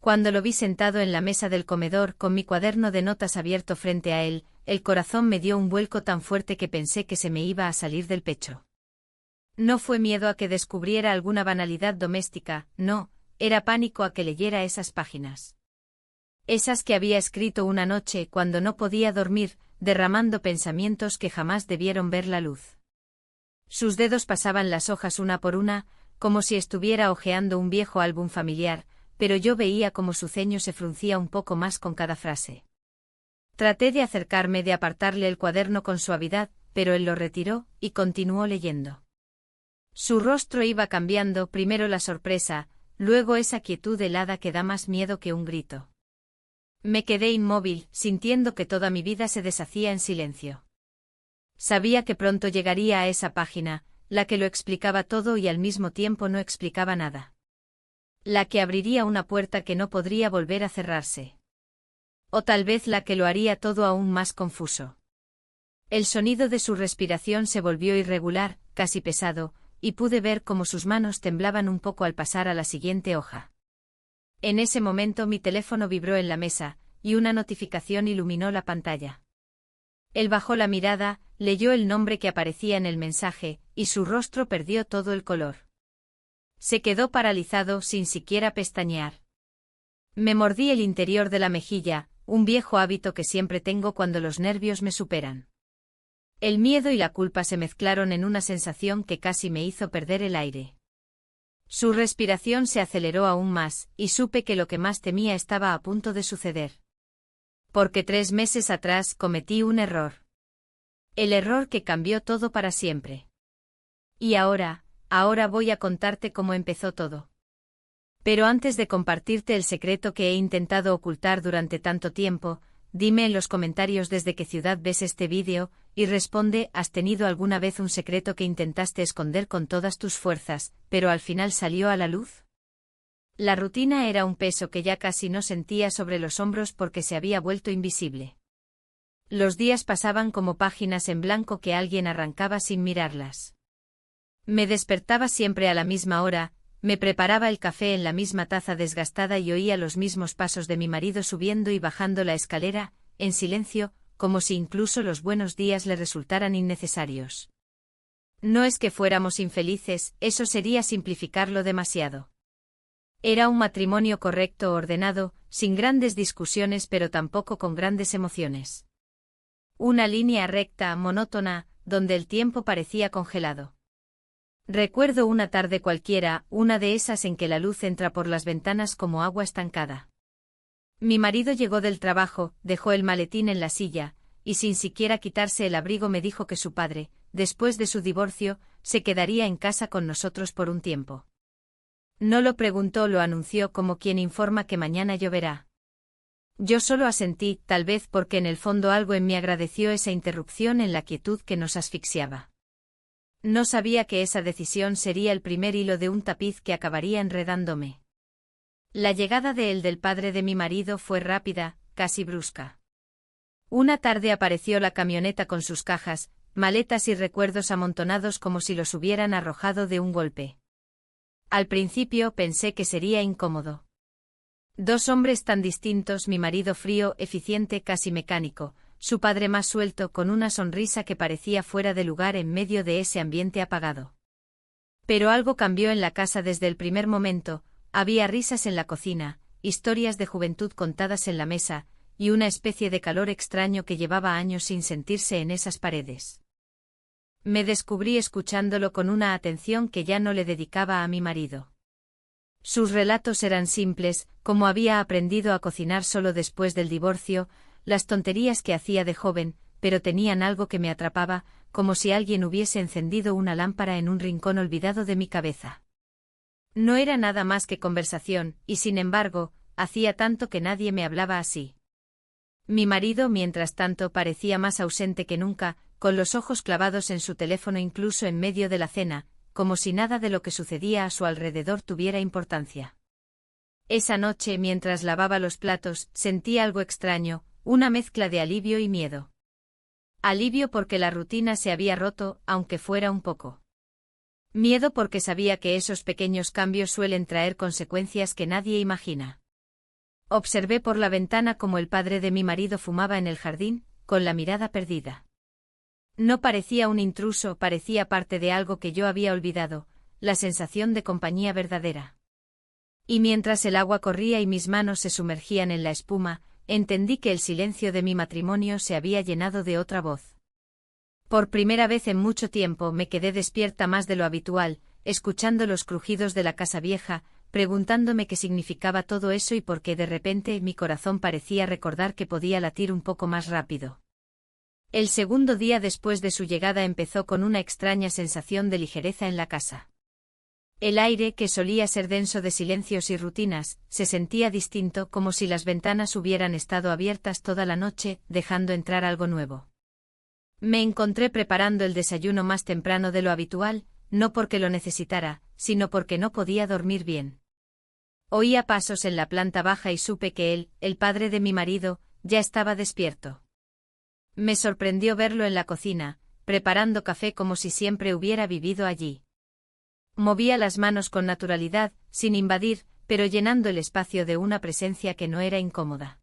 Cuando lo vi sentado en la mesa del comedor con mi cuaderno de notas abierto frente a él, el corazón me dio un vuelco tan fuerte que pensé que se me iba a salir del pecho. No fue miedo a que descubriera alguna banalidad doméstica, no, era pánico a que leyera esas páginas. Esas que había escrito una noche cuando no podía dormir, derramando pensamientos que jamás debieron ver la luz. Sus dedos pasaban las hojas una por una, como si estuviera hojeando un viejo álbum familiar, pero yo veía cómo su ceño se fruncía un poco más con cada frase. Traté de acercarme, de apartarle el cuaderno con suavidad, pero él lo retiró, y continuó leyendo. Su rostro iba cambiando, primero la sorpresa, luego esa quietud helada que da más miedo que un grito. Me quedé inmóvil, sintiendo que toda mi vida se deshacía en silencio. Sabía que pronto llegaría a esa página, la que lo explicaba todo y al mismo tiempo no explicaba nada. La que abriría una puerta que no podría volver a cerrarse. O tal vez la que lo haría todo aún más confuso. El sonido de su respiración se volvió irregular, casi pesado, y pude ver cómo sus manos temblaban un poco al pasar a la siguiente hoja. En ese momento mi teléfono vibró en la mesa, y una notificación iluminó la pantalla. Él bajó la mirada, leyó el nombre que aparecía en el mensaje, y su rostro perdió todo el color. Se quedó paralizado sin siquiera pestañear. Me mordí el interior de la mejilla, un viejo hábito que siempre tengo cuando los nervios me superan. El miedo y la culpa se mezclaron en una sensación que casi me hizo perder el aire. Su respiración se aceleró aún más, y supe que lo que más temía estaba a punto de suceder. Porque 3 meses atrás cometí un error. El error que cambió todo para siempre. Y ahora voy a contarte cómo empezó todo. Pero antes de compartirte el secreto que he intentado ocultar durante tanto tiempo, dime en los comentarios desde qué ciudad ves este vídeo, y responde, ¿has tenido alguna vez un secreto que intentaste esconder con todas tus fuerzas, pero al final salió a la luz? La rutina era un peso que ya casi no sentía sobre los hombros porque se había vuelto invisible. Los días pasaban como páginas en blanco que alguien arrancaba sin mirarlas. Me despertaba siempre a la misma hora, me preparaba el café en la misma taza desgastada y oía los mismos pasos de mi marido subiendo y bajando la escalera, en silencio, como si incluso los buenos días le resultaran innecesarios. No es que fuéramos infelices, eso sería simplificarlo demasiado. Era un matrimonio correcto, ordenado, sin grandes discusiones pero tampoco con grandes emociones. Una línea recta, monótona, donde el tiempo parecía congelado. Recuerdo una tarde cualquiera, una de esas en que la luz entra por las ventanas como agua estancada. Mi marido llegó del trabajo, dejó el maletín en la silla, y sin siquiera quitarse el abrigo me dijo que su padre, después de su divorcio, se quedaría en casa con nosotros por un tiempo. No lo preguntó, lo anunció como quien informa que mañana lloverá. Yo solo asentí, tal vez porque en el fondo algo en mí agradeció esa interrupción en la quietud que nos asfixiaba. No sabía que esa decisión sería el primer hilo de un tapiz que acabaría enredándome. La llegada del padre de mi marido fue rápida, casi brusca. Una tarde apareció la camioneta con sus cajas, maletas y recuerdos amontonados como si los hubieran arrojado de un golpe. Al principio pensé que sería incómodo. 2 hombres tan distintos, mi marido frío, eficiente, casi mecánico, su padre más suelto, con una sonrisa que parecía fuera de lugar en medio de ese ambiente apagado. Pero algo cambió en la casa desde el primer momento, había risas en la cocina, historias de juventud contadas en la mesa, y una especie de calor extraño que llevaba años sin sentirse en esas paredes. Me descubrí escuchándolo con una atención que ya no le dedicaba a mi marido. Sus relatos eran simples, como había aprendido a cocinar solo después del divorcio, las tonterías que hacía de joven, pero tenían algo que me atrapaba, como si alguien hubiese encendido una lámpara en un rincón olvidado de mi cabeza. No era nada más que conversación, y sin embargo, hacía tanto que nadie me hablaba así. Mi marido, mientras tanto, parecía más ausente que nunca, con los ojos clavados en su teléfono incluso en medio de la cena, como si nada de lo que sucedía a su alrededor tuviera importancia. Esa noche, mientras lavaba los platos, sentí algo extraño, una mezcla de alivio y miedo. Alivio porque la rutina se había roto, aunque fuera un poco. Miedo porque sabía que esos pequeños cambios suelen traer consecuencias que nadie imagina. Observé por la ventana cómo el padre de mi marido fumaba en el jardín, con la mirada perdida. No parecía un intruso, parecía parte de algo que yo había olvidado, la sensación de compañía verdadera. Y mientras el agua corría y mis manos se sumergían en la espuma, entendí que el silencio de mi matrimonio se había llenado de otra voz. Por primera vez en mucho tiempo me quedé despierta más de lo habitual, escuchando los crujidos de la casa vieja, preguntándome qué significaba todo eso y por qué de repente mi corazón parecía recordar que podía latir un poco más rápido. El segundo día después de su llegada empezó con una extraña sensación de ligereza en la casa. El aire, que solía ser denso de silencios y rutinas, se sentía distinto, como si las ventanas hubieran estado abiertas toda la noche, dejando entrar algo nuevo. Me encontré preparando el desayuno más temprano de lo habitual, no porque lo necesitara, sino porque no podía dormir bien. Oía pasos en la planta baja y supe que él, el padre de mi marido, ya estaba despierto. Me sorprendió verlo en la cocina, preparando café como si siempre hubiera vivido allí. Movía las manos con naturalidad, sin invadir, pero llenando el espacio de una presencia que no era incómoda.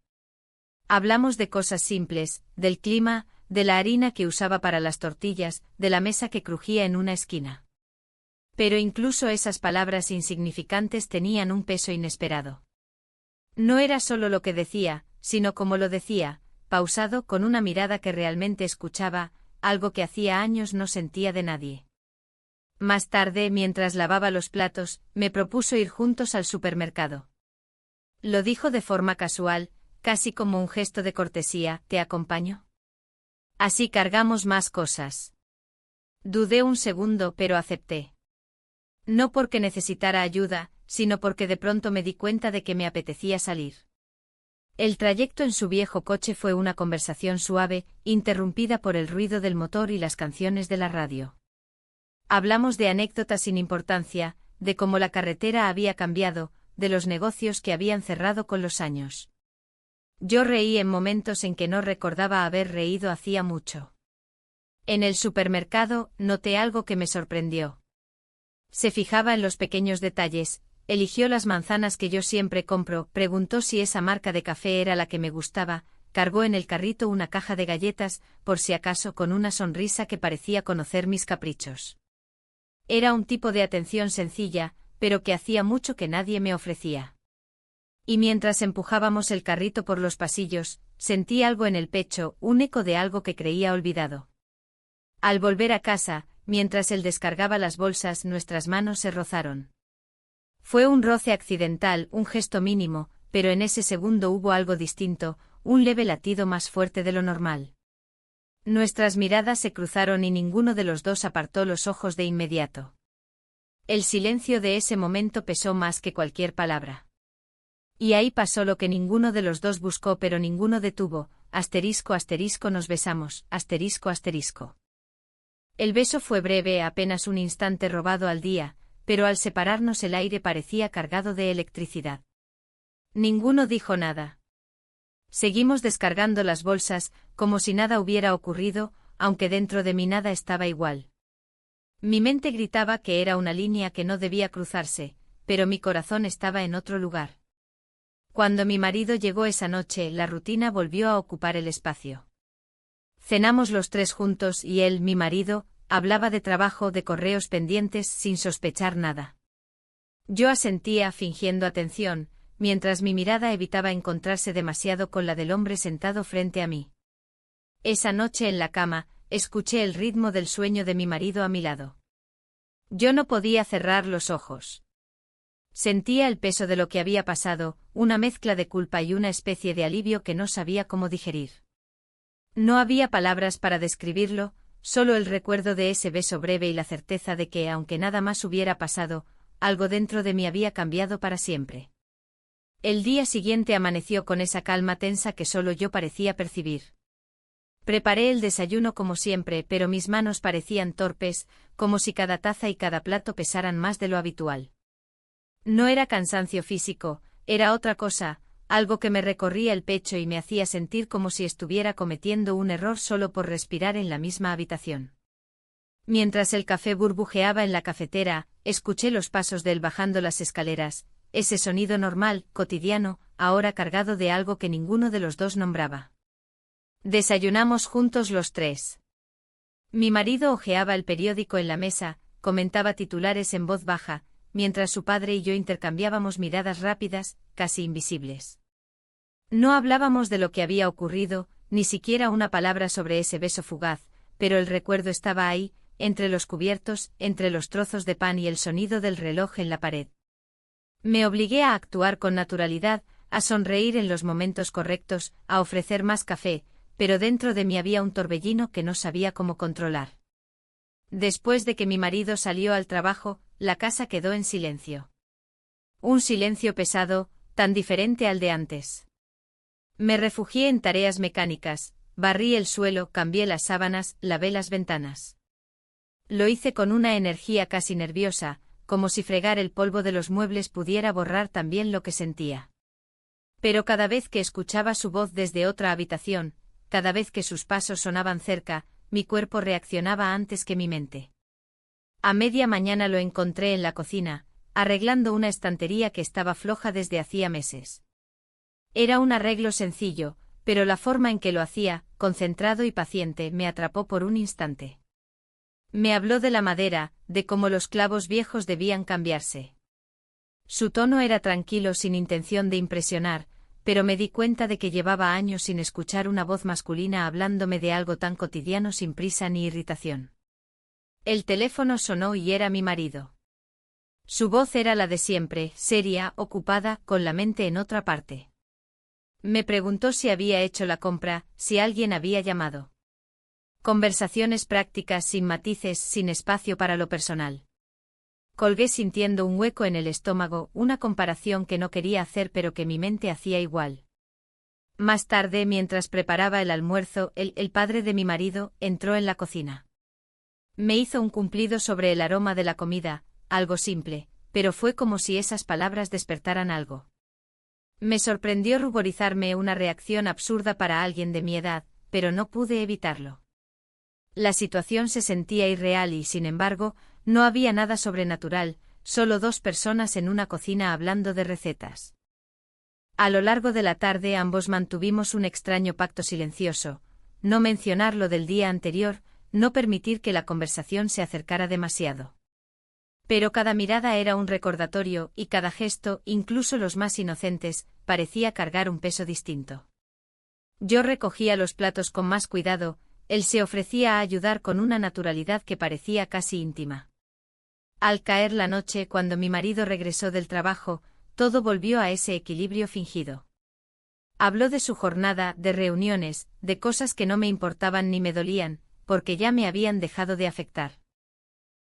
Hablamos de cosas simples, del clima, de la harina que usaba para las tortillas, de la mesa que crujía en una esquina. Pero incluso esas palabras insignificantes tenían un peso inesperado. No era solo lo que decía, sino cómo lo decía, pausado, con una mirada que realmente escuchaba, algo que hacía años no sentía de nadie. Más tarde, mientras lavaba los platos, me propuso ir juntos al supermercado. Lo dijo de forma casual, casi como un gesto de cortesía: ¿te acompaño? Así cargamos más cosas. Dudé un segundo, pero acepté. No porque necesitara ayuda, sino porque de pronto me di cuenta de que me apetecía salir. El trayecto en su viejo coche fue una conversación suave, interrumpida por el ruido del motor y las canciones de la radio. Hablamos de anécdotas sin importancia, de cómo la carretera había cambiado, de los negocios que habían cerrado con los años. Yo reí en momentos en que no recordaba haber reído hacía mucho. En el supermercado, noté algo que me sorprendió. Se fijaba en los pequeños detalles, eligió las manzanas que yo siempre compro, preguntó si esa marca de café era la que me gustaba, cargó en el carrito una caja de galletas, por si acaso, con una sonrisa que parecía conocer mis caprichos. Era un tipo de atención sencilla, pero que hacía mucho que nadie me ofrecía. Y mientras empujábamos el carrito por los pasillos, sentí algo en el pecho, un eco de algo que creía olvidado. Al volver a casa, mientras él descargaba las bolsas, nuestras manos se rozaron. Fue un roce accidental, un gesto mínimo, pero en ese segundo hubo algo distinto, un leve latido más fuerte de lo normal. Nuestras miradas se cruzaron y ninguno de los dos apartó los ojos de inmediato. El silencio de ese momento pesó más que cualquier palabra. Y ahí pasó lo que ninguno de los dos buscó pero ninguno detuvo, ***, nos besamos, ***. El beso fue breve, apenas un instante robado al día, pero al separarnos el aire parecía cargado de electricidad. Ninguno dijo nada. Seguimos descargando las bolsas, como si nada hubiera ocurrido, aunque dentro de mí nada estaba igual. Mi mente gritaba que era una línea que no debía cruzarse, pero mi corazón estaba en otro lugar. Cuando mi marido llegó esa noche, la rutina volvió a ocupar el espacio. Cenamos los tres juntos y él, mi marido, hablaba de trabajo, de correos pendientes, sin sospechar nada. Yo asentía, fingiendo atención, mientras mi mirada evitaba encontrarse demasiado con la del hombre sentado frente a mí. Esa noche en la cama, escuché el ritmo del sueño de mi marido a mi lado. Yo no podía cerrar los ojos. Sentía el peso de lo que había pasado, una mezcla de culpa y una especie de alivio que no sabía cómo digerir. No había palabras para describirlo, solo el recuerdo de ese beso breve y la certeza de que, aunque nada más hubiera pasado, algo dentro de mí había cambiado para siempre. El día siguiente amaneció con esa calma tensa que solo yo parecía percibir. Preparé el desayuno como siempre, pero mis manos parecían torpes, como si cada taza y cada plato pesaran más de lo habitual. No era cansancio físico, era otra cosa, algo que me recorría el pecho y me hacía sentir como si estuviera cometiendo un error solo por respirar en la misma habitación. Mientras el café burbujeaba en la cafetera, escuché los pasos de él bajando las escaleras, ese sonido normal, cotidiano, ahora cargado de algo que ninguno de los dos nombraba. Desayunamos juntos los tres. Mi marido hojeaba el periódico en la mesa, comentaba titulares en voz baja, mientras su padre y yo intercambiábamos miradas rápidas, casi invisibles. No hablábamos de lo que había ocurrido, ni siquiera una palabra sobre ese beso fugaz, pero el recuerdo estaba ahí, entre los cubiertos, entre los trozos de pan y el sonido del reloj en la pared. Me obligué a actuar con naturalidad, a sonreír en los momentos correctos, a ofrecer más café, pero dentro de mí había un torbellino que no sabía cómo controlar. Después de que mi marido salió al trabajo, la casa quedó en silencio. Un silencio pesado, tan diferente al de antes. Me refugié en tareas mecánicas, barrí el suelo, cambié las sábanas, lavé las ventanas. Lo hice con una energía casi nerviosa, como si fregar el polvo de los muebles pudiera borrar también lo que sentía. Pero cada vez que escuchaba su voz desde otra habitación, cada vez que sus pasos sonaban cerca, mi cuerpo reaccionaba antes que mi mente. A media mañana lo encontré en la cocina, arreglando una estantería que estaba floja desde hacía meses. Era un arreglo sencillo, pero la forma en que lo hacía, concentrado y paciente, me atrapó por un instante. Me habló de la madera, de cómo los clavos viejos debían cambiarse. Su tono era tranquilo sin intención de impresionar, pero me di cuenta de que llevaba años sin escuchar una voz masculina hablándome de algo tan cotidiano sin prisa ni irritación. El teléfono sonó y era mi marido. Su voz era la de siempre, seria, ocupada, con la mente en otra parte. Me preguntó si había hecho la compra, si alguien había llamado. Conversaciones prácticas sin matices, sin espacio para lo personal. Colgué sintiendo un hueco en el estómago, una comparación que no quería hacer pero que mi mente hacía igual. Más tarde, mientras preparaba el almuerzo, el padre de mi marido entró en la cocina. Me hizo un cumplido sobre el aroma de la comida, algo simple, pero fue como si esas palabras despertaran algo. Me sorprendió ruborizarme, una reacción absurda para alguien de mi edad, pero no pude evitarlo. La situación se sentía irreal y, sin embargo, no había nada sobrenatural, solo dos personas en una cocina hablando de recetas. A lo largo de la tarde ambos mantuvimos un extraño pacto silencioso, no mencionar lo del día anterior, no permitir que la conversación se acercara demasiado. Pero cada mirada era un recordatorio, y cada gesto, incluso los más inocentes, parecía cargar un peso distinto. Yo recogía los platos con más cuidado, él se ofrecía a ayudar con una naturalidad que parecía casi íntima. Al caer la noche, cuando mi marido regresó del trabajo, todo volvió a ese equilibrio fingido. Habló de su jornada, de reuniones, de cosas que no me importaban ni me dolían, porque ya me habían dejado de afectar.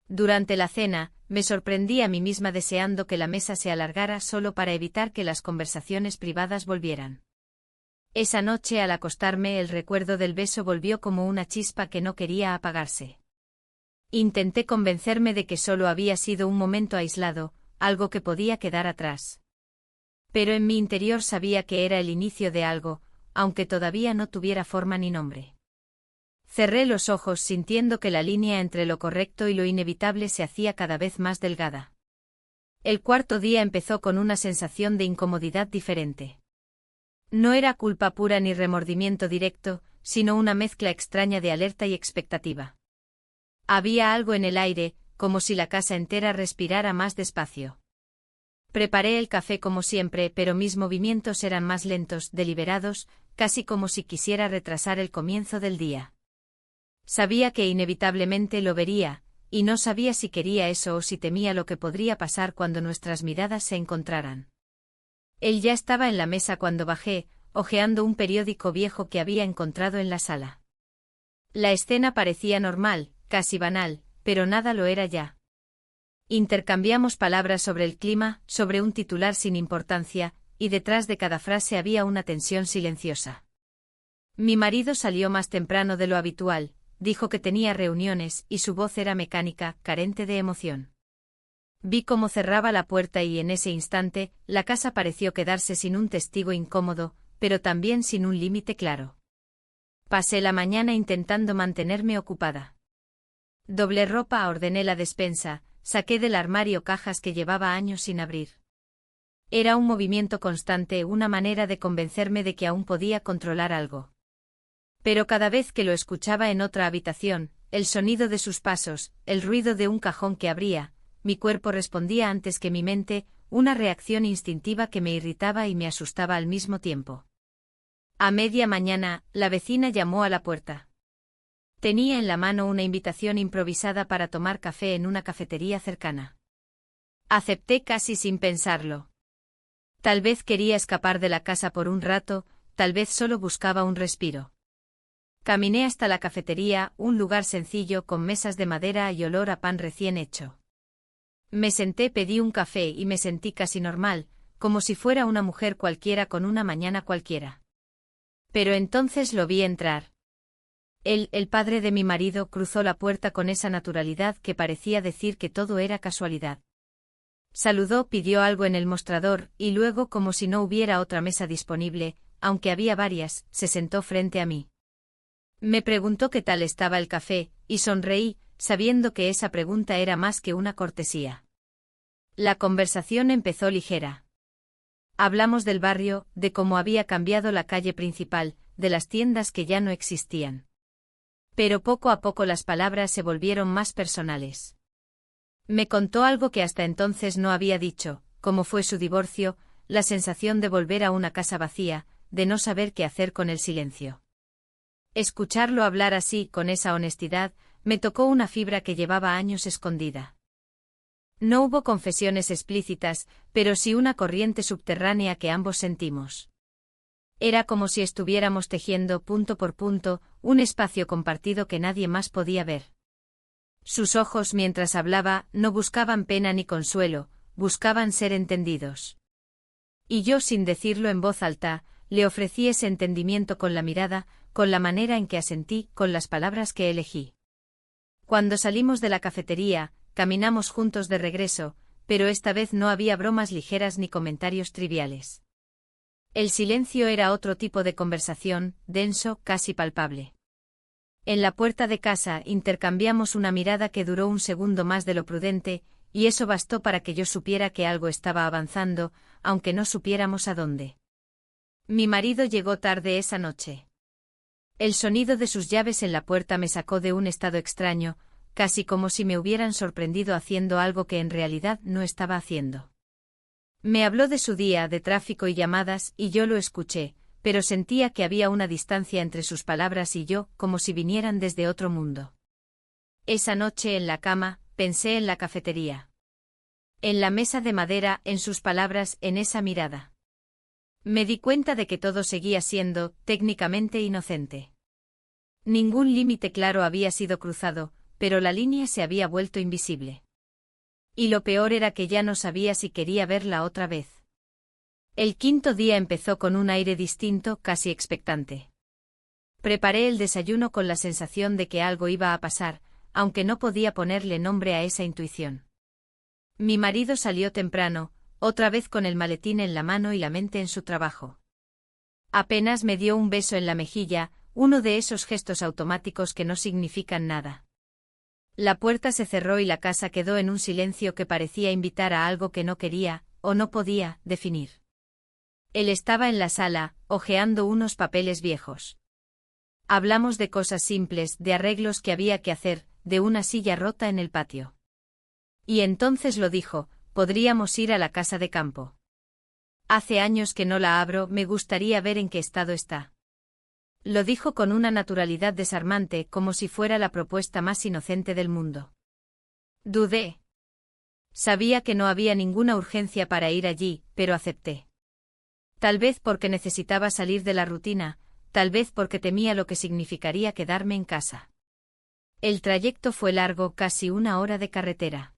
Durante la cena, me sorprendí a mí misma deseando que la mesa se alargara solo para evitar que las conversaciones privadas volvieran. Esa noche al acostarme el recuerdo del beso volvió como una chispa que no quería apagarse. Intenté convencerme de que solo había sido un momento aislado, algo que podía quedar atrás. Pero en mi interior sabía que era el inicio de algo, aunque todavía no tuviera forma ni nombre. Cerré los ojos sintiendo que la línea entre lo correcto y lo inevitable se hacía cada vez más delgada. El cuarto día empezó con una sensación de incomodidad diferente. No era culpa pura ni remordimiento directo, sino una mezcla extraña de alerta y expectativa. Había algo en el aire, como si la casa entera respirara más despacio. Preparé el café como siempre, pero mis movimientos eran más lentos, deliberados, casi como si quisiera retrasar el comienzo del día. Sabía que inevitablemente lo vería, y no sabía si quería eso o si temía lo que podría pasar cuando nuestras miradas se encontraran. Él ya estaba en la mesa cuando bajé, hojeando un periódico viejo que había encontrado en la sala. La escena parecía normal, casi banal, pero nada lo era ya. Intercambiamos palabras sobre el clima, sobre un titular sin importancia, y detrás de cada frase había una tensión silenciosa. Mi marido salió más temprano de lo habitual, dijo que tenía reuniones, y su voz era mecánica, carente de emoción. Vi cómo cerraba la puerta y en ese instante, la casa pareció quedarse sin un testigo incómodo, pero también sin un límite claro. Pasé la mañana intentando mantenerme ocupada. Doblé ropa, ordené la despensa, saqué del armario cajas que llevaba años sin abrir. Era un movimiento constante, una manera de convencerme de que aún podía controlar algo. Pero cada vez que lo escuchaba en otra habitación, el sonido de sus pasos, el ruido de un cajón que abría, mi cuerpo respondía antes que mi mente, una reacción instintiva que me irritaba y me asustaba al mismo tiempo. A media mañana, la vecina llamó a la puerta. Tenía en la mano una invitación improvisada para tomar café en una cafetería cercana. Acepté casi sin pensarlo. Tal vez quería escapar de la casa por un rato, tal vez solo buscaba un respiro. Caminé hasta la cafetería, un lugar sencillo con mesas de madera y olor a pan recién hecho. Me senté, pedí un café y me sentí casi normal, como si fuera una mujer cualquiera con una mañana cualquiera. Pero entonces lo vi entrar. Él, el padre de mi marido, cruzó la puerta con esa naturalidad que parecía decir que todo era casualidad. Saludó, pidió algo en el mostrador, y luego, como si no hubiera otra mesa disponible, aunque había varias, se sentó frente a mí. Me preguntó qué tal estaba el café, y sonreí, sabiendo que esa pregunta era más que una cortesía. La conversación empezó ligera. Hablamos del barrio, de cómo había cambiado la calle principal, de las tiendas que ya no existían. Pero poco a poco las palabras se volvieron más personales. Me contó algo que hasta entonces no había dicho, cómo fue su divorcio, la sensación de volver a una casa vacía, de no saber qué hacer con el silencio. Escucharlo hablar así, con esa honestidad, me tocó una fibra que llevaba años escondida. No hubo confesiones explícitas, pero sí una corriente subterránea que ambos sentimos. Era como si estuviéramos tejiendo punto por punto, un espacio compartido que nadie más podía ver. Sus ojos, mientras hablaba, no buscaban pena ni consuelo, buscaban ser entendidos. Y yo, sin decirlo en voz alta, le ofrecí ese entendimiento con la mirada, con la manera en que asentí, con las palabras que elegí. Cuando salimos de la cafetería, caminamos juntos de regreso, pero esta vez no había bromas ligeras ni comentarios triviales. El silencio era otro tipo de conversación, denso, casi palpable. En la puerta de casa intercambiamos una mirada que duró un segundo más de lo prudente, y eso bastó para que yo supiera que algo estaba avanzando, aunque no supiéramos a dónde. Mi marido llegó tarde esa noche. El sonido de sus llaves en la puerta me sacó de un estado extraño, casi como si me hubieran sorprendido haciendo algo que en realidad no estaba haciendo. Me habló de su día, de tráfico y llamadas, y yo lo escuché, pero sentía que había una distancia entre sus palabras y yo, como si vinieran desde otro mundo. Esa noche en la cama, pensé en la cafetería. En la mesa de madera, en sus palabras, en esa mirada. Me di cuenta de que todo seguía siendo, técnicamente, inocente. Ningún límite claro había sido cruzado, pero la línea se había vuelto invisible. Y lo peor era que ya no sabía si quería verla otra vez. El quinto día empezó con un aire distinto, casi expectante. Preparé el desayuno con la sensación de que algo iba a pasar, aunque no podía ponerle nombre a esa intuición. Mi marido salió temprano, otra vez con el maletín en la mano y la mente en su trabajo. Apenas me dio un beso en la mejilla, uno de esos gestos automáticos que no significan nada. La puerta se cerró y la casa quedó en un silencio que parecía invitar a algo que no quería, o no podía, definir. Él estaba en la sala, hojeando unos papeles viejos. Hablamos de cosas simples, de arreglos que había que hacer, de una silla rota en el patio. Y entonces lo dijo: podríamos ir a la casa de campo. Hace años que no la abro, me gustaría ver en qué estado está. Lo dijo con una naturalidad desarmante, como si fuera la propuesta más inocente del mundo. Dudé. Sabía que no había ninguna urgencia para ir allí, pero acepté. Tal vez porque necesitaba salir de la rutina, tal vez porque temía lo que significaría quedarme en casa. El trayecto fue largo, casi 1 hora de carretera.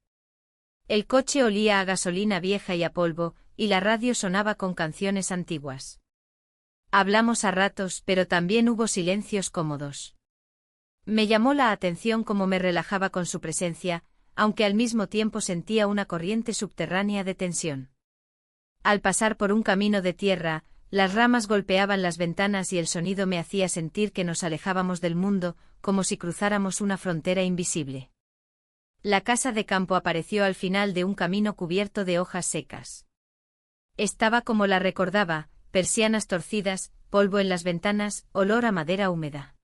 El coche olía a gasolina vieja y a polvo, y la radio sonaba con canciones antiguas. Hablamos a ratos, pero también hubo silencios cómodos. Me llamó la atención cómo me relajaba con su presencia, aunque al mismo tiempo sentía una corriente subterránea de tensión. Al pasar por un camino de tierra, las ramas golpeaban las ventanas y el sonido me hacía sentir que nos alejábamos del mundo, como si cruzáramos una frontera invisible. La casa de campo apareció al final de un camino cubierto de hojas secas. Estaba como la recordaba, persianas torcidas, polvo en las ventanas, olor a madera húmeda.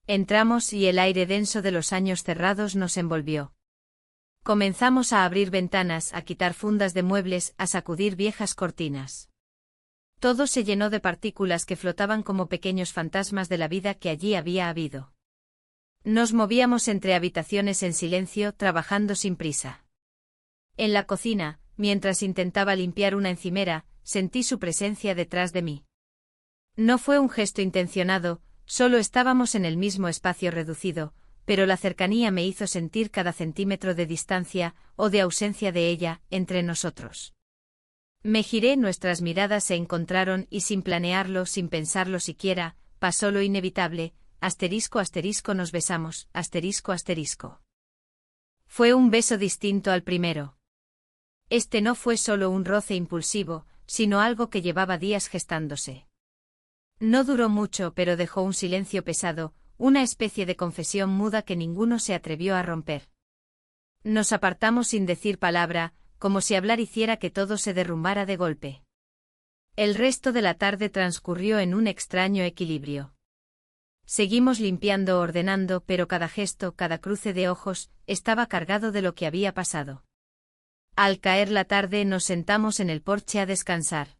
Entramos y el aire denso de los años cerrados nos envolvió. Comenzamos a abrir ventanas, a quitar fundas de muebles, a sacudir viejas cortinas. Todo se llenó de partículas que flotaban como pequeños fantasmas de la vida que allí había habido. Nos movíamos entre habitaciones en silencio, trabajando sin prisa. En la cocina, mientras intentaba limpiar una encimera, sentí su presencia detrás de mí. No fue un gesto intencionado, solo estábamos en el mismo espacio reducido, pero la cercanía me hizo sentir cada centímetro de distancia, o de ausencia de ella, entre nosotros. Me giré, nuestras miradas se encontraron y sin planearlo, sin pensarlo siquiera, pasó lo inevitable, asterisco asterisco nos besamos, asterisco asterisco. Fue un beso distinto al primero. Este no fue solo un roce impulsivo, sino algo que llevaba días gestándose. No duró mucho, pero dejó un silencio pesado, una especie de confesión muda que ninguno se atrevió a romper. Nos apartamos sin decir palabra, como si hablar hiciera que todo se derrumbara de golpe. El resto de la tarde transcurrió en un extraño equilibrio. Seguimos limpiando, ordenando, pero cada gesto, cada cruce de ojos, estaba cargado de lo que había pasado. Al caer la tarde nos sentamos en el porche a descansar.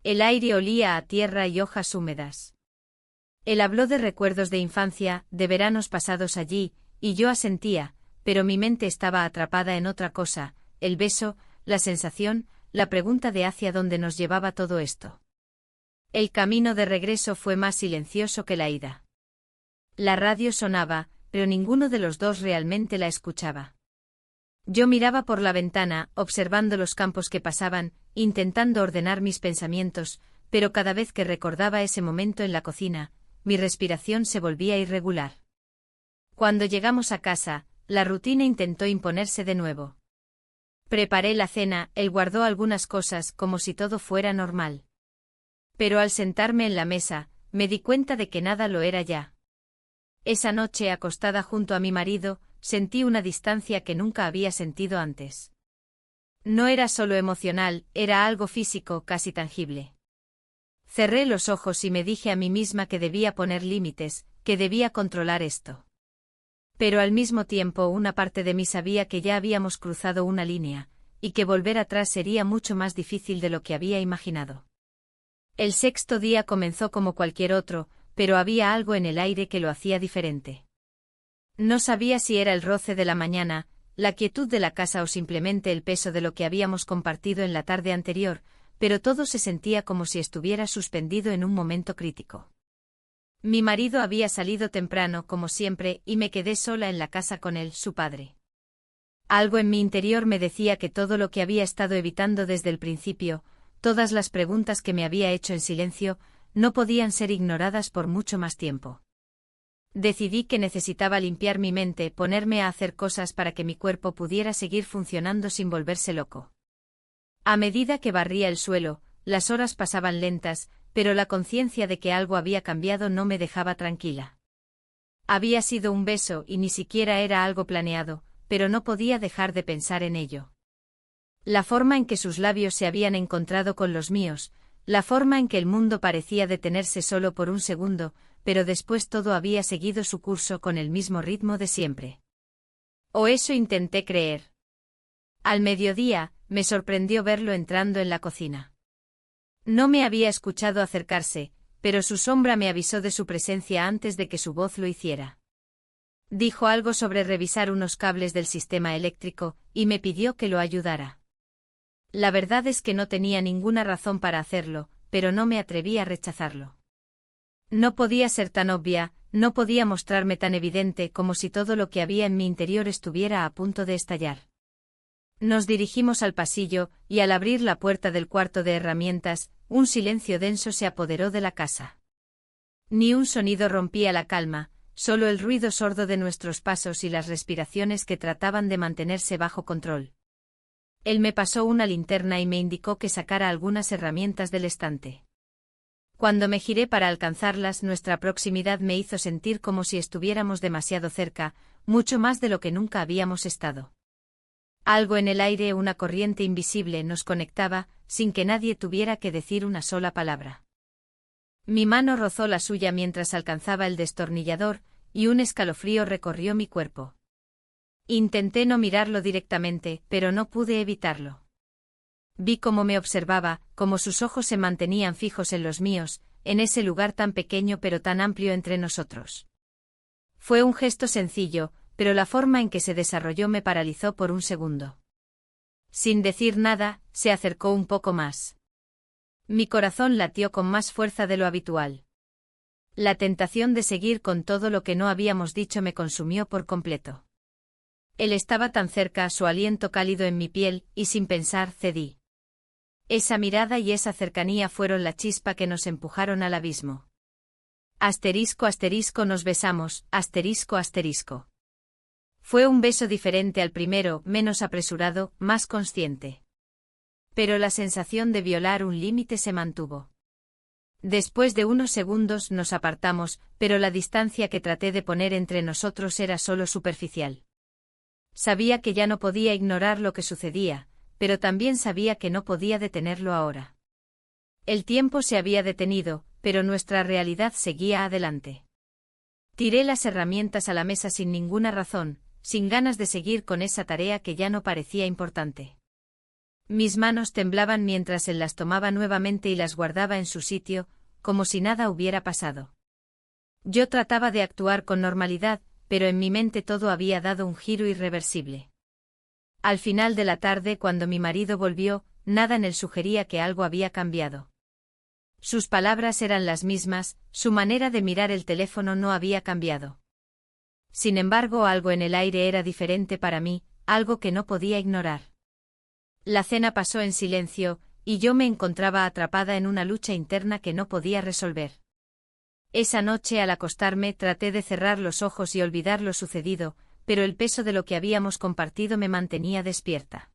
El aire olía a tierra y hojas húmedas. Él habló de recuerdos de infancia, de veranos pasados allí, y yo asentía, pero mi mente estaba atrapada en otra cosa, el beso, la sensación, la pregunta de hacia dónde nos llevaba todo esto. El camino de regreso fue más silencioso que la ida. La radio sonaba, pero ninguno de los dos realmente la escuchaba. Yo miraba por la ventana, observando los campos que pasaban, intentando ordenar mis pensamientos, pero cada vez que recordaba ese momento en la cocina, mi respiración se volvía irregular. Cuando llegamos a casa, la rutina intentó imponerse de nuevo. Preparé la cena, él guardó algunas cosas como si todo fuera normal. Pero al sentarme en la mesa, me di cuenta de que nada lo era ya. Esa noche, acostada junto a mi marido, sentí una distancia que nunca había sentido antes. No era solo emocional, era algo físico, casi tangible. Cerré los ojos y me dije a mí misma que debía poner límites, que debía controlar esto. Pero al mismo tiempo una parte de mí sabía que ya habíamos cruzado una línea, y que volver atrás sería mucho más difícil de lo que había imaginado. El sexto día comenzó como cualquier otro, pero había algo en el aire que lo hacía diferente. No sabía si era el roce de la mañana, la quietud de la casa o simplemente el peso de lo que habíamos compartido en la tarde anterior, pero todo se sentía como si estuviera suspendido en un momento crítico. Mi marido había salido temprano como siempre y me quedé sola en la casa con él, su padre. Algo en mi interior me decía que todo lo que había estado evitando desde el principio, todas las preguntas que me había hecho en silencio, no podían ser ignoradas por mucho más tiempo. Decidí que necesitaba limpiar mi mente, ponerme a hacer cosas para que mi cuerpo pudiera seguir funcionando sin volverse loco. A medida que barría el suelo, las horas pasaban lentas, pero la conciencia de que algo había cambiado no me dejaba tranquila. Había sido un beso y ni siquiera era algo planeado, pero no podía dejar de pensar en ello. La forma en que sus labios se habían encontrado con los míos, la forma en que el mundo parecía detenerse solo por un segundo, pero después todo había seguido su curso con el mismo ritmo de siempre. O eso intenté creer. Al mediodía, me sorprendió verlo entrando en la cocina. No me había escuchado acercarse, pero su sombra me avisó de su presencia antes de que su voz lo hiciera. Dijo algo sobre revisar unos cables del sistema eléctrico, y me pidió que lo ayudara. La verdad es que no tenía ninguna razón para hacerlo, pero no me atreví a rechazarlo. No podía ser tan obvia, no podía mostrarme tan evidente como si todo lo que había en mi interior estuviera a punto de estallar. Nos dirigimos al pasillo, y al abrir la puerta del cuarto de herramientas, un silencio denso se apoderó de la casa. Ni un sonido rompía la calma, solo el ruido sordo de nuestros pasos y las respiraciones que trataban de mantenerse bajo control. Él me pasó una linterna y me indicó que sacara algunas herramientas del estante. Cuando me giré para alcanzarlas, nuestra proximidad me hizo sentir como si estuviéramos demasiado cerca, mucho más de lo que nunca habíamos estado. Algo en el aire, una corriente invisible, nos conectaba, sin que nadie tuviera que decir una sola palabra. Mi mano rozó la suya mientras alcanzaba el destornillador, y un escalofrío recorrió mi cuerpo. Intenté no mirarlo directamente, pero no pude evitarlo. Vi cómo me observaba, cómo sus ojos se mantenían fijos en los míos, en ese lugar tan pequeño pero tan amplio entre nosotros. Fue un gesto sencillo, pero la forma en que se desarrolló me paralizó por un segundo. Sin decir nada, se acercó un poco más. Mi corazón latió con más fuerza de lo habitual. La tentación de seguir con todo lo que no habíamos dicho me consumió por completo. Él estaba tan cerca, su aliento cálido en mi piel, y sin pensar cedí. Esa mirada y esa cercanía fueron la chispa que nos empujaron al abismo. Asterisco asterisco nos besamos, asterisco asterisco. Fue un beso diferente al primero, menos apresurado, más consciente. Pero la sensación de violar un límite se mantuvo. Después de unos segundos nos apartamos, pero la distancia que traté de poner entre nosotros era solo superficial. Sabía que ya no podía ignorar lo que sucedía, pero también sabía que no podía detenerlo ahora. El tiempo se había detenido, pero nuestra realidad seguía adelante. Tiré las herramientas a la mesa sin ninguna razón, sin ganas de seguir con esa tarea que ya no parecía importante. Mis manos temblaban mientras él las tomaba nuevamente y las guardaba en su sitio, como si nada hubiera pasado. Yo trataba de actuar con normalidad, pero en mi mente todo había dado un giro irreversible. Al final de la tarde, cuando mi marido volvió, nada en él sugería que algo había cambiado. Sus palabras eran las mismas, su manera de mirar el teléfono no había cambiado. Sin embargo, algo en el aire era diferente para mí, algo que no podía ignorar. La cena pasó en silencio, y yo me encontraba atrapada en una lucha interna que no podía resolver. Esa noche al acostarme traté de cerrar los ojos y olvidar lo sucedido, pero el peso de lo que habíamos compartido me mantenía despierta.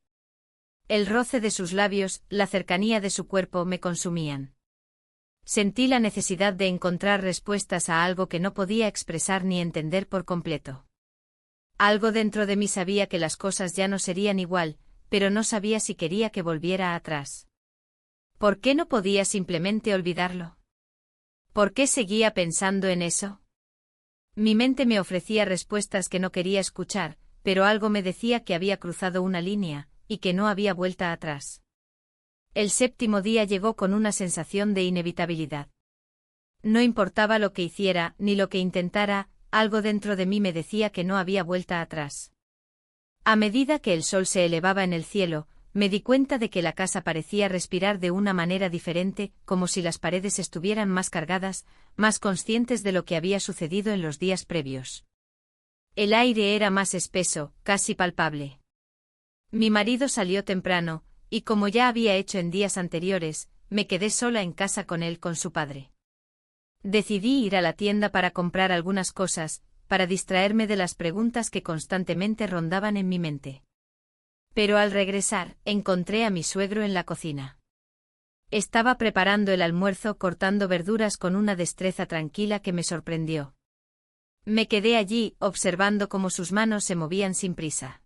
El roce de sus labios, la cercanía de su cuerpo me consumían. Sentí la necesidad de encontrar respuestas a algo que no podía expresar ni entender por completo. Algo dentro de mí sabía que las cosas ya no serían igual, pero no sabía si quería que volviera atrás. ¿Por qué no podía simplemente olvidarlo? ¿Por qué seguía pensando en eso? Mi mente me ofrecía respuestas que no quería escuchar, pero algo me decía que había cruzado una línea, y que no había vuelta atrás. El séptimo día llegó con una sensación de inevitabilidad. No importaba lo que hiciera, ni lo que intentara, algo dentro de mí me decía que no había vuelta atrás. A medida que el sol se elevaba en el cielo, me di cuenta de que la casa parecía respirar de una manera diferente, como si las paredes estuvieran más cargadas, más conscientes de lo que había sucedido en los días previos. El aire era más espeso, casi palpable. Mi marido salió temprano, y como ya había hecho en días anteriores, me quedé sola en casa con él con su padre. Decidí ir a la tienda para comprar algunas cosas, para distraerme de las preguntas que constantemente rondaban en mi mente. Pero al regresar, encontré a mi suegro en la cocina. Estaba preparando el almuerzo cortando verduras con una destreza tranquila que me sorprendió. Me quedé allí, observando cómo sus manos se movían sin prisa.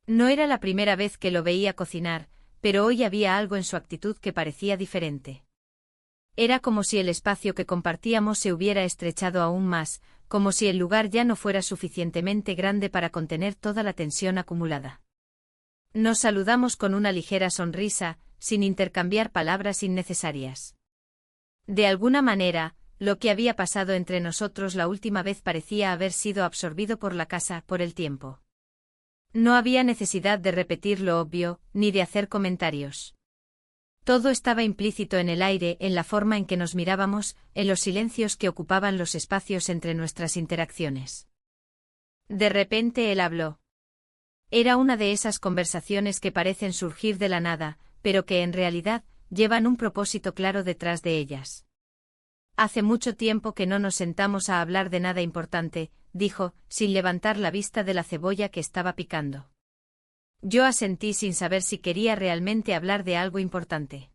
No era la primera vez que lo veía cocinar, pero hoy había algo en su actitud que parecía diferente. Era como si el espacio que compartíamos se hubiera estrechado aún más, como si el lugar ya no fuera suficientemente grande para contener toda la tensión acumulada. Nos saludamos con una ligera sonrisa, sin intercambiar palabras innecesarias. De alguna manera, lo que había pasado entre nosotros la última vez parecía haber sido absorbido por la casa, por el tiempo. No había necesidad de repetir lo obvio, ni de hacer comentarios. Todo estaba implícito en el aire, en la forma en que nos mirábamos, en los silencios que ocupaban los espacios entre nuestras interacciones. De repente él habló. Era una de esas conversaciones que parecen surgir de la nada, pero que en realidad llevan un propósito claro detrás de ellas. Hace mucho tiempo que no nos sentamos a hablar de nada importante, dijo, sin levantar la vista de la cebolla que estaba picando. Yo asentí sin saber si quería realmente hablar de algo importante.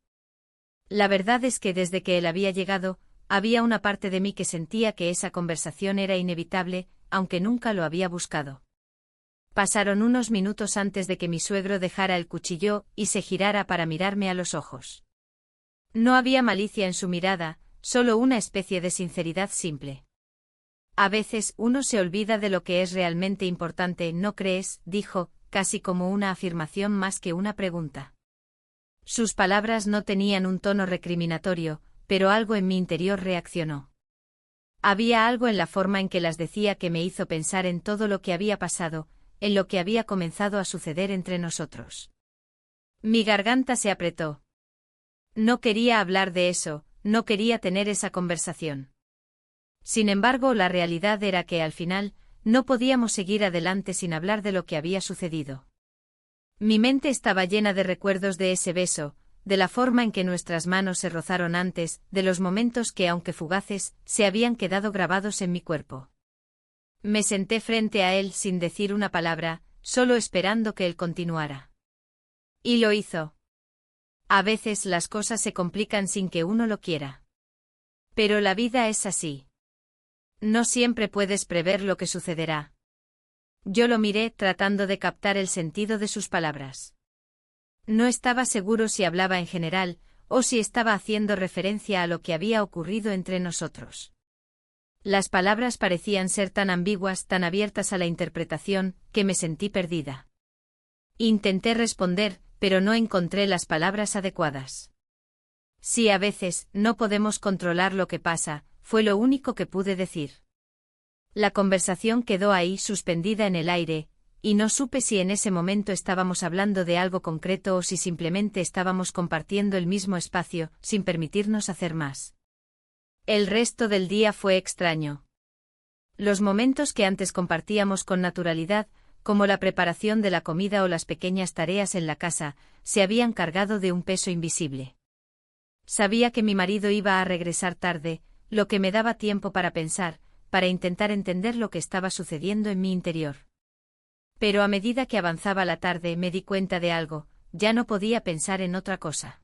La verdad es que desde que él había llegado, había una parte de mí que sentía que esa conversación era inevitable, aunque nunca lo había buscado. Pasaron unos minutos antes de que mi suegro dejara el cuchillo y se girara para mirarme a los ojos. No había malicia en su mirada, solo una especie de sinceridad simple. A veces uno se olvida de lo que es realmente importante, ¿no crees?, dijo, casi como una afirmación más que una pregunta. Sus palabras no tenían un tono recriminatorio, pero algo en mi interior reaccionó. Había algo en la forma en que las decía que me hizo pensar en todo lo que había pasado, en lo que había comenzado a suceder entre nosotros. Mi garganta se apretó. No quería hablar de eso, no quería tener esa conversación. Sin embargo, la realidad era que al final, no podíamos seguir adelante sin hablar de lo que había sucedido. Mi mente estaba llena de recuerdos de ese beso, de la forma en que nuestras manos se rozaron antes, de los momentos que, aunque fugaces, se habían quedado grabados en mi cuerpo. Me senté frente a él sin decir una palabra, solo esperando que él continuara. Y lo hizo. A veces las cosas se complican sin que uno lo quiera. Pero la vida es así. No siempre puedes prever lo que sucederá. Yo lo miré tratando de captar el sentido de sus palabras. No estaba seguro si hablaba en general, o si estaba haciendo referencia a lo que había ocurrido entre nosotros. Las palabras parecían ser tan ambiguas, tan abiertas a la interpretación, que me sentí perdida. Intenté responder, pero no encontré las palabras adecuadas. Sí, a veces, no podemos controlar lo que pasa, fue lo único que pude decir. La conversación quedó ahí suspendida en el aire, y no supe si en ese momento estábamos hablando de algo concreto o si simplemente estábamos compartiendo el mismo espacio, sin permitirnos hacer más. El resto del día fue extraño. Los momentos que antes compartíamos con naturalidad, como la preparación de la comida o las pequeñas tareas en la casa, se habían cargado de un peso invisible. Sabía que mi marido iba a regresar tarde, lo que me daba tiempo para pensar, para intentar entender lo que estaba sucediendo en mi interior. Pero a medida que avanzaba la tarde me di cuenta de algo, ya no podía pensar en otra cosa.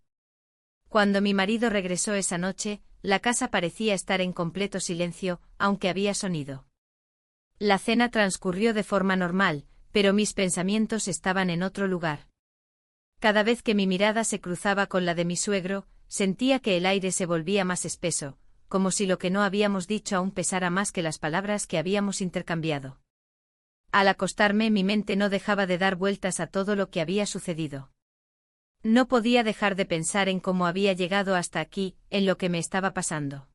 Cuando mi marido regresó esa noche, la casa parecía estar en completo silencio, aunque había sonido. La cena transcurrió de forma normal, pero mis pensamientos estaban en otro lugar. Cada vez que mi mirada se cruzaba con la de mi suegro, sentía que el aire se volvía más espeso, como si lo que no habíamos dicho aún pesara más que las palabras que habíamos intercambiado. Al acostarme, mi mente no dejaba de dar vueltas a todo lo que había sucedido. No podía dejar de pensar en cómo había llegado hasta aquí, en lo que me estaba pasando.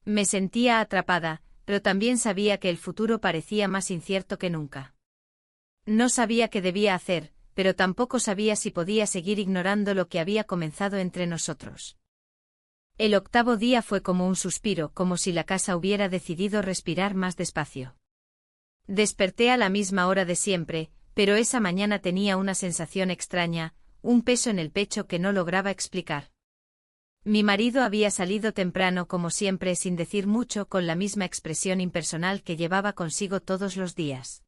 Me sentía atrapada, pero también sabía que el futuro parecía más incierto que nunca. No sabía qué debía hacer, pero tampoco sabía si podía seguir ignorando lo que había comenzado entre nosotros. El octavo día fue como un suspiro, como si la casa hubiera decidido respirar más despacio. Desperté a la misma hora de siempre, pero esa mañana tenía una sensación extraña, un peso en el pecho que no lograba explicar. Mi marido había salido temprano como siempre sin decir mucho, con la misma expresión impersonal que llevaba consigo todos los días.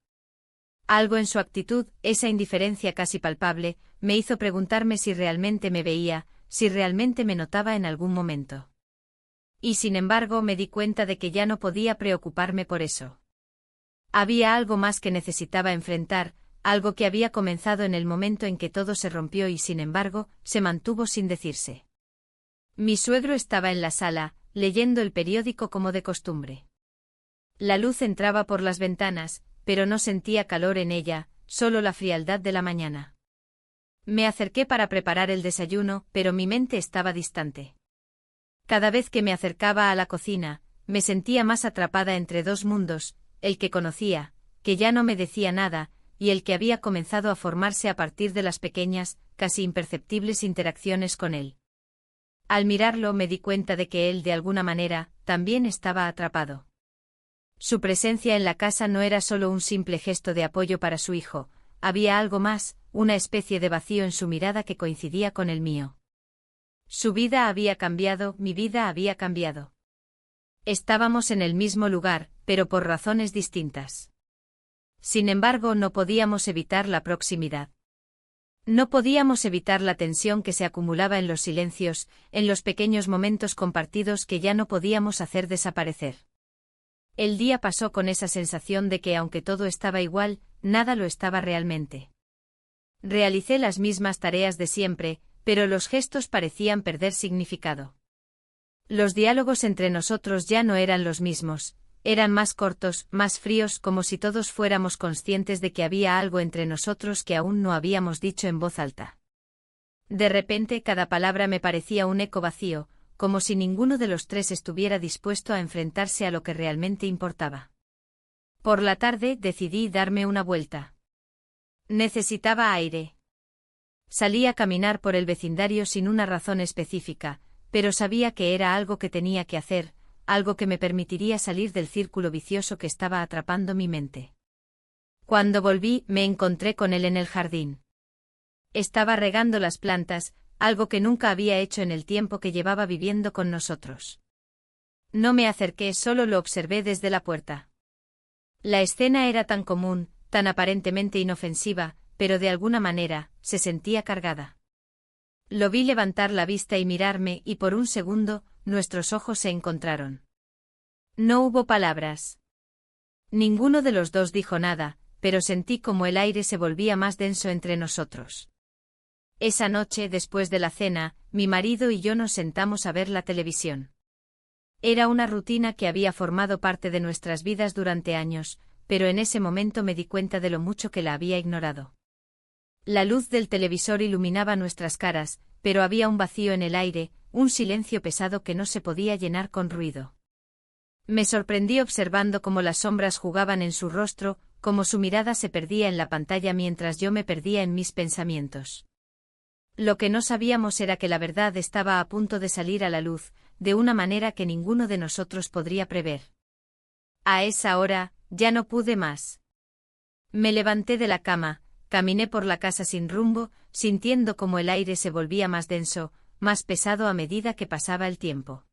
Algo en su actitud, esa indiferencia casi palpable, me hizo preguntarme si realmente me veía, si realmente me notaba en algún momento. Y sin embargo me di cuenta de que ya no podía preocuparme por eso. Había algo más que necesitaba enfrentar, algo que había comenzado en el momento en que todo se rompió y sin embargo, se mantuvo sin decirse. Mi suegro estaba en la sala, leyendo el periódico como de costumbre. La luz entraba por las ventanas, pero no sentía calor en ella, solo la frialdad de la mañana. Me acerqué para preparar el desayuno, pero mi mente estaba distante. Cada vez que me acercaba a la cocina, me sentía más atrapada entre dos mundos, el que conocía, que ya no me decía nada, y el que había comenzado a formarse a partir de las pequeñas, casi imperceptibles interacciones con él. Al mirarlo me di cuenta de que él, de alguna manera, también estaba atrapado. Su presencia en la casa no era solo un simple gesto de apoyo para su hijo, había algo más, una especie de vacío en su mirada que coincidía con el mío. Su vida había cambiado, mi vida había cambiado. Estábamos en el mismo lugar, pero por razones distintas. Sin embargo, no podíamos evitar la proximidad. No podíamos evitar la tensión que se acumulaba en los silencios, en los pequeños momentos compartidos que ya no podíamos hacer desaparecer. El día pasó con esa sensación de que aunque todo estaba igual, nada lo estaba realmente. Realicé las mismas tareas de siempre, pero los gestos parecían perder significado. Los diálogos entre nosotros ya no eran los mismos, eran más cortos, más fríos, como si todos fuéramos conscientes de que había algo entre nosotros que aún no habíamos dicho en voz alta. De repente cada palabra me parecía un eco vacío, como si ninguno de los tres estuviera dispuesto a enfrentarse a lo que realmente importaba. Por la tarde decidí darme una vuelta. Necesitaba aire. Salí a caminar por el vecindario sin una razón específica, pero sabía que era algo que tenía que hacer, algo que me permitiría salir del círculo vicioso que estaba atrapando mi mente. Cuando volví, me encontré con él en el jardín. Estaba regando las plantas, algo que nunca había hecho en el tiempo que llevaba viviendo con nosotros. No me acerqué, solo lo observé desde la puerta. La escena era tan común, tan aparentemente inofensiva, pero de alguna manera, se sentía cargada. Lo vi levantar la vista y mirarme, y por un segundo, nuestros ojos se encontraron. No hubo palabras. Ninguno de los dos dijo nada, pero sentí como el aire se volvía más denso entre nosotros. Esa noche, después de la cena, mi marido y yo nos sentamos a ver la televisión. Era una rutina que había formado parte de nuestras vidas durante años, pero en ese momento me di cuenta de lo mucho que la había ignorado. La luz del televisor iluminaba nuestras caras, pero había un vacío en el aire, un silencio pesado que no se podía llenar con ruido. Me sorprendí observando cómo las sombras jugaban en su rostro, cómo su mirada se perdía en la pantalla mientras yo me perdía en mis pensamientos. Lo que no sabíamos era que la verdad estaba a punto de salir a la luz, de una manera que ninguno de nosotros podría prever. A esa hora, ya no pude más. Me levanté de la cama, caminé por la casa sin rumbo, sintiendo como el aire se volvía más denso, más pesado a medida que pasaba el tiempo.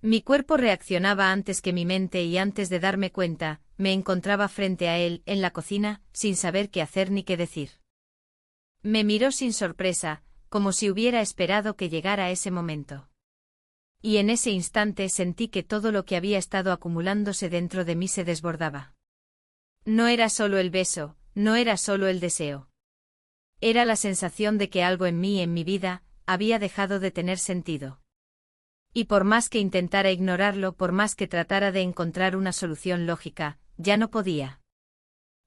Mi cuerpo reaccionaba antes que mi mente y antes de darme cuenta, me encontraba frente a él, en la cocina, sin saber qué hacer ni qué decir. Me miró sin sorpresa, como si hubiera esperado que llegara ese momento. Y en ese instante sentí que todo lo que había estado acumulándose dentro de mí se desbordaba. No era solo el beso, no era solo el deseo. Era la sensación de que algo en mí, en mi vida, había dejado de tener sentido. Y por más que intentara ignorarlo, por más que tratara de encontrar una solución lógica, ya no podía.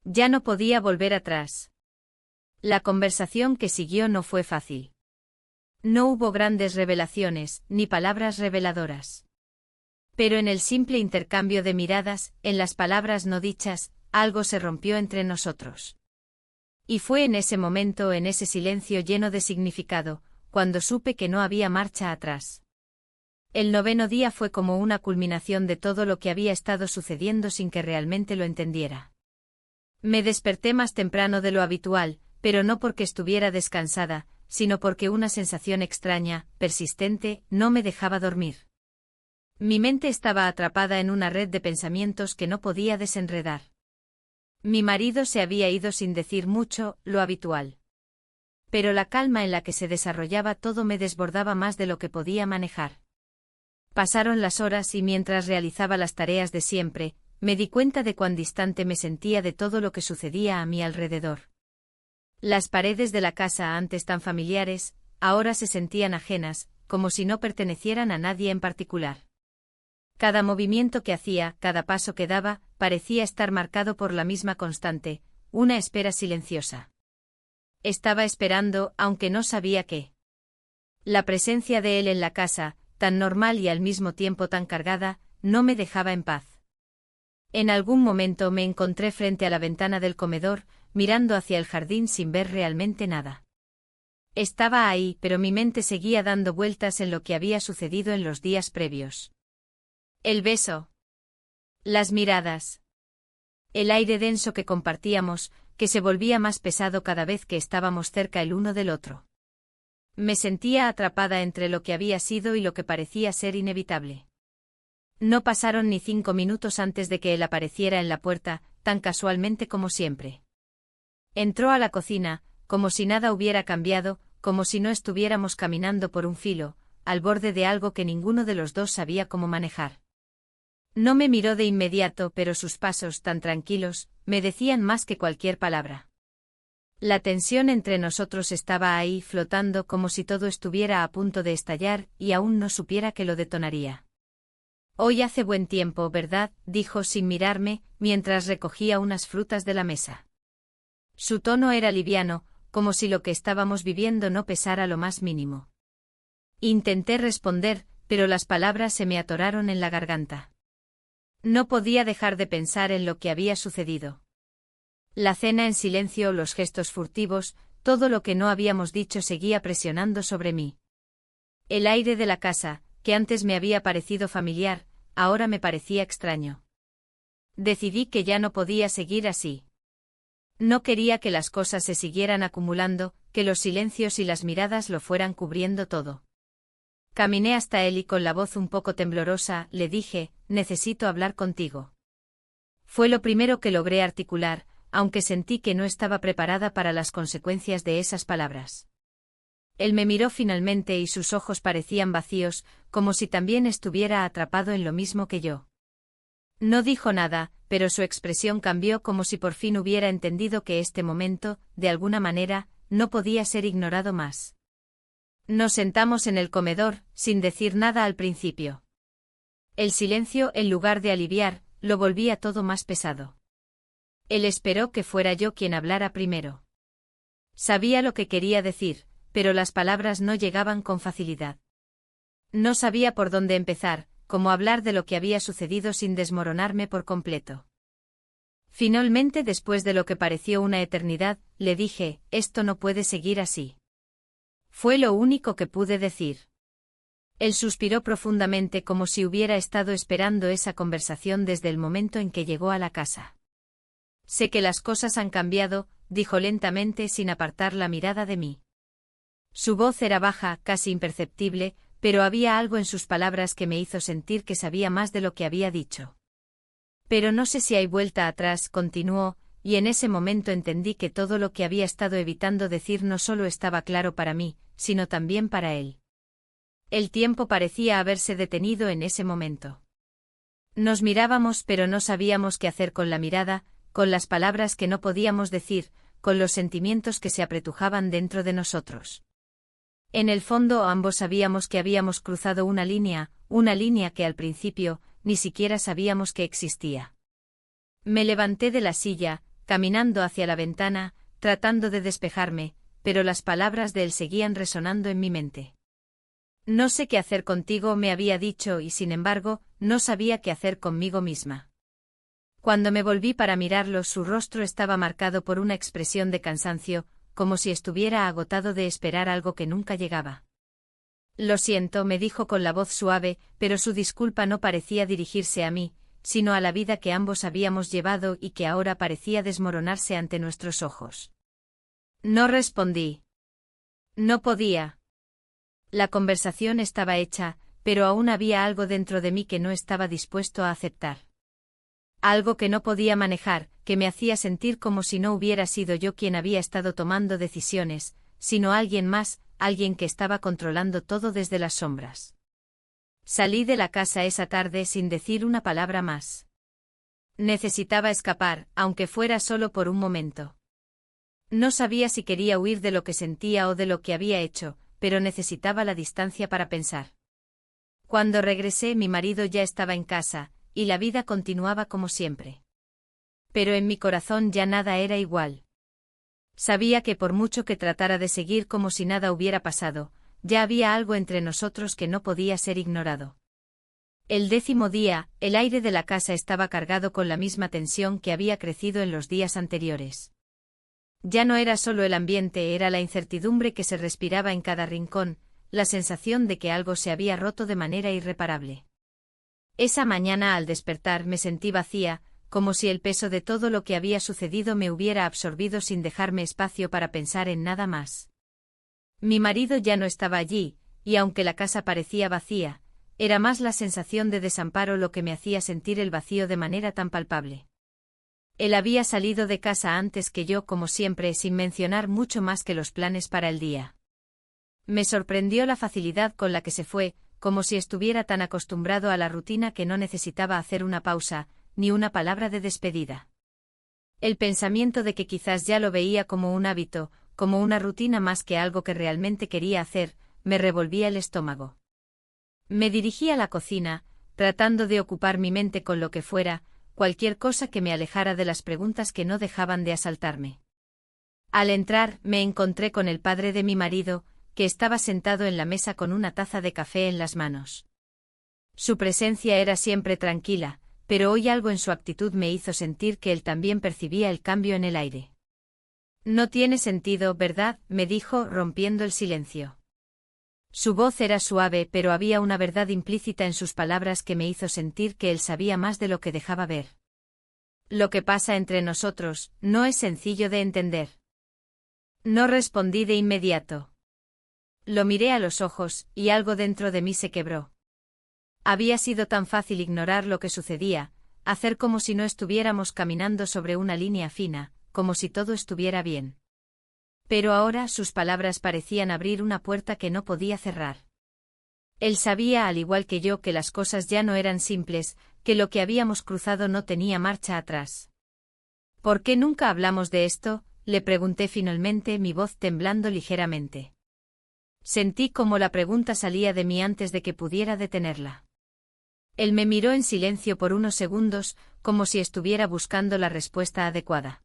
Ya no podía volver atrás. La conversación que siguió no fue fácil. No hubo grandes revelaciones, ni palabras reveladoras. Pero en el simple intercambio de miradas, en las palabras no dichas, algo se rompió entre nosotros. Y fue en ese momento, en ese silencio lleno de significado, cuando supe que no había marcha atrás. El 9º día fue como una culminación de todo lo que había estado sucediendo sin que realmente lo entendiera. Me desperté más temprano de lo habitual, pero no porque estuviera descansada, sino porque una sensación extraña, persistente, no me dejaba dormir. Mi mente estaba atrapada en una red de pensamientos que no podía desenredar. Mi marido se había ido sin decir mucho, lo habitual. Pero la calma en la que se desarrollaba todo me desbordaba más de lo que podía manejar. Pasaron las horas y mientras realizaba las tareas de siempre, me di cuenta de cuán distante me sentía de todo lo que sucedía a mi alrededor. Las paredes de la casa, antes tan familiares, ahora se sentían ajenas, como si no pertenecieran a nadie en particular. Cada movimiento que hacía, cada paso que daba, parecía estar marcado por la misma constante, una espera silenciosa. Estaba esperando, aunque no sabía qué. La presencia de él en la casa, tan normal y al mismo tiempo tan cargada, no me dejaba en paz. En algún momento me encontré frente a la ventana del comedor, mirando hacia el jardín sin ver realmente nada. Estaba ahí, pero mi mente seguía dando vueltas en lo que había sucedido en los días previos. El beso. Las miradas. El aire denso que compartíamos, que se volvía más pesado cada vez que estábamos cerca el uno del otro. Me sentía atrapada entre lo que había sido y lo que parecía ser inevitable. No pasaron ni 5 minutos antes de que él apareciera en la puerta, tan casualmente como siempre. Entró a la cocina, como si nada hubiera cambiado, como si no estuviéramos caminando por un filo, al borde de algo que ninguno de los dos sabía cómo manejar. No me miró de inmediato, pero sus pasos, tan tranquilos, me decían más que cualquier palabra. La tensión entre nosotros estaba ahí flotando como si todo estuviera a punto de estallar y aún no supiera que lo detonaría. Hoy hace buen tiempo, ¿verdad?, dijo sin mirarme, mientras recogía unas frutas de la mesa. Su tono era liviano, como si lo que estábamos viviendo no pesara lo más mínimo. Intenté responder, pero las palabras se me atoraron en la garganta. No podía dejar de pensar en lo que había sucedido. La cena en silencio, los gestos furtivos, todo lo que no habíamos dicho seguía presionando sobre mí. El aire de la casa, que antes me había parecido familiar, ahora me parecía extraño. Decidí que ya no podía seguir así. No quería que las cosas se siguieran acumulando, que los silencios y las miradas lo fueran cubriendo todo. Caminé hasta él y con la voz un poco temblorosa, le dije, necesito hablar contigo. Fue lo primero que logré articular, aunque sentí que no estaba preparada para las consecuencias de esas palabras. Él me miró finalmente y sus ojos parecían vacíos, como si también estuviera atrapado en lo mismo que yo. No dijo nada, pero su expresión cambió como si por fin hubiera entendido que este momento, de alguna manera, no podía ser ignorado más. Nos sentamos en el comedor, sin decir nada al principio. El silencio, en lugar de aliviar, lo volvía todo más pesado. Él esperó que fuera yo quien hablara primero. Sabía lo que quería decir, pero las palabras no llegaban con facilidad. No sabía por dónde empezar, cómo hablar de lo que había sucedido sin desmoronarme por completo. Finalmente, después de lo que pareció una eternidad, le dije, esto no puede seguir así. Fue lo único que pude decir. Él suspiró profundamente como si hubiera estado esperando esa conversación desde el momento en que llegó a la casa. Sé que las cosas han cambiado, dijo lentamente sin apartar la mirada de mí. Su voz era baja, casi imperceptible, pero había algo en sus palabras que me hizo sentir que sabía más de lo que había dicho. Pero no sé si hay vuelta atrás, continuó, y en ese momento entendí que todo lo que había estado evitando decir no solo estaba claro para mí, sino también para él. El tiempo parecía haberse detenido en ese momento. Nos mirábamos pero no sabíamos qué hacer con la mirada, con las palabras que no podíamos decir, con los sentimientos que se apretujaban dentro de nosotros. En el fondo ambos sabíamos que habíamos cruzado una línea que al principio ni siquiera sabíamos que existía. Me levanté de la silla, caminando hacia la ventana, tratando de despejarme, pero las palabras de él seguían resonando en mi mente. No sé qué hacer contigo, me había dicho, y sin embargo, no sabía qué hacer conmigo misma. Cuando me volví para mirarlo, su rostro estaba marcado por una expresión de cansancio, como si estuviera agotado de esperar algo que nunca llegaba. Lo siento, me dijo con la voz suave, pero su disculpa no parecía dirigirse a mí, sino a la vida que ambos habíamos llevado y que ahora parecía desmoronarse ante nuestros ojos. No respondí. No podía. La conversación estaba hecha, pero aún había algo dentro de mí que no estaba dispuesto a aceptar. Algo que no podía manejar, que me hacía sentir como si no hubiera sido yo quien había estado tomando decisiones, sino alguien más, alguien que estaba controlando todo desde las sombras. Salí de la casa esa tarde sin decir una palabra más. Necesitaba escapar, aunque fuera solo por un momento. No sabía si quería huir de lo que sentía o de lo que había hecho, pero necesitaba la distancia para pensar. Cuando regresé, mi marido ya estaba en casa, y la vida continuaba como siempre. Pero en mi corazón ya nada era igual. Sabía que por mucho que tratara de seguir como si nada hubiera pasado, ya había algo entre nosotros que no podía ser ignorado. El 10º día, el aire de la casa estaba cargado con la misma tensión que había crecido en los días anteriores. Ya no era solo el ambiente, era la incertidumbre que se respiraba en cada rincón, la sensación de que algo se había roto de manera irreparable. Esa mañana al despertar me sentí vacía, como si el peso de todo lo que había sucedido me hubiera absorbido sin dejarme espacio para pensar en nada más. Mi marido ya no estaba allí, y aunque la casa parecía vacía, era más la sensación de desamparo lo que me hacía sentir el vacío de manera tan palpable. Él había salido de casa antes que yo, como siempre, sin mencionar mucho más que los planes para el día. Me sorprendió la facilidad con la que se fue, como si estuviera tan acostumbrado a la rutina que no necesitaba hacer una pausa, ni una palabra de despedida. El pensamiento de que quizás ya lo veía como un hábito, como una rutina más que algo que realmente quería hacer, me revolvía el estómago. Me dirigí a la cocina, tratando de ocupar mi mente con lo que fuera, cualquier cosa que me alejara de las preguntas que no dejaban de asaltarme. Al entrar, me encontré con el padre de mi marido, que estaba sentado en la mesa con una taza de café en las manos. Su presencia era siempre tranquila, pero hoy algo en su actitud me hizo sentir que él también percibía el cambio en el aire. No tiene sentido, ¿verdad?, me dijo, rompiendo el silencio. Su voz era suave, pero había una verdad implícita en sus palabras que me hizo sentir que él sabía más de lo que dejaba ver. Lo que pasa entre nosotros no es sencillo de entender. No respondí de inmediato. Lo miré a los ojos, y algo dentro de mí se quebró. Había sido tan fácil ignorar lo que sucedía, hacer como si no estuviéramos caminando sobre una línea fina, como si todo estuviera bien. Pero ahora sus palabras parecían abrir una puerta que no podía cerrar. Él sabía, al igual que yo, que las cosas ya no eran simples, que lo que habíamos cruzado no tenía marcha atrás. ¿Por qué nunca hablamos de esto?, le pregunté finalmente, mi voz temblando ligeramente. Sentí como la pregunta salía de mí antes de que pudiera detenerla. Él me miró en silencio por unos segundos, como si estuviera buscando la respuesta adecuada.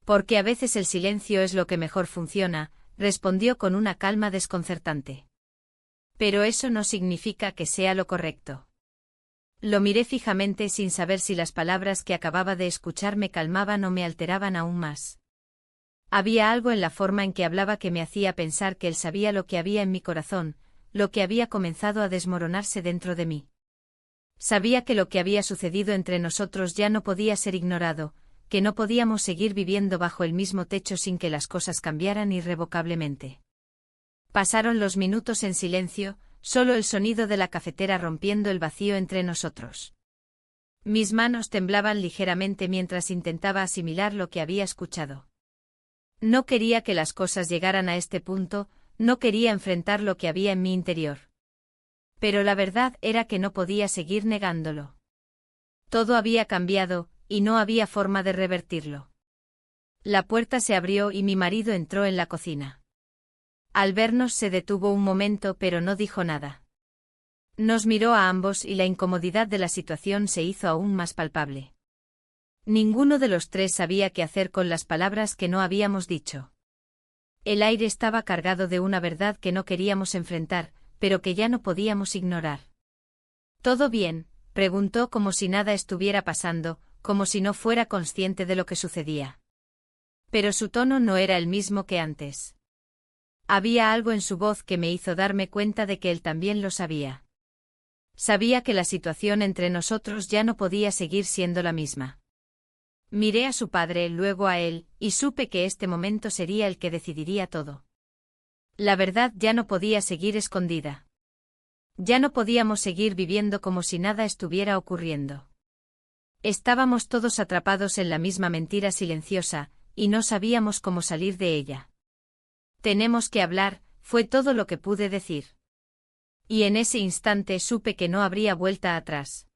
Porque a veces el silencio es lo que mejor funciona, respondió con una calma desconcertante. Pero eso no significa que sea lo correcto. Lo miré fijamente sin saber si las palabras que acababa de escuchar me calmaban o me alteraban aún más. Había algo en la forma en que hablaba que me hacía pensar que él sabía lo que había en mi corazón, lo que había comenzado a desmoronarse dentro de mí. Sabía que lo que había sucedido entre nosotros ya no podía ser ignorado, que no podíamos seguir viviendo bajo el mismo techo sin que las cosas cambiaran irrevocablemente. Pasaron los minutos en silencio, solo el sonido de la cafetera rompiendo el vacío entre nosotros. Mis manos temblaban ligeramente mientras intentaba asimilar lo que había escuchado. No quería que las cosas llegaran a este punto, no quería enfrentar lo que había en mi interior. Pero la verdad era que no podía seguir negándolo. Todo había cambiado, y no había forma de revertirlo. La puerta se abrió y mi marido entró en la cocina. Al vernos se detuvo un momento pero no dijo nada. Nos miró a ambos y la incomodidad de la situación se hizo aún más palpable. Ninguno de los tres sabía qué hacer con las palabras que no habíamos dicho. El aire estaba cargado de una verdad que no queríamos enfrentar, pero que ya no podíamos ignorar. ¿Todo bien?, preguntó como si nada estuviera pasando, como si no fuera consciente de lo que sucedía. Pero su tono no era el mismo que antes. Había algo en su voz que me hizo darme cuenta de que él también lo sabía. Sabía que la situación entre nosotros ya no podía seguir siendo la misma. Miré a su padre, luego a él, y supe que este momento sería el que decidiría todo. La verdad ya no podía seguir escondida. Ya no podíamos seguir viviendo como si nada estuviera ocurriendo. Estábamos todos atrapados en la misma mentira silenciosa, y no sabíamos cómo salir de ella. Tenemos que hablar, fue todo lo que pude decir. Y en ese instante supe que no habría vuelta atrás.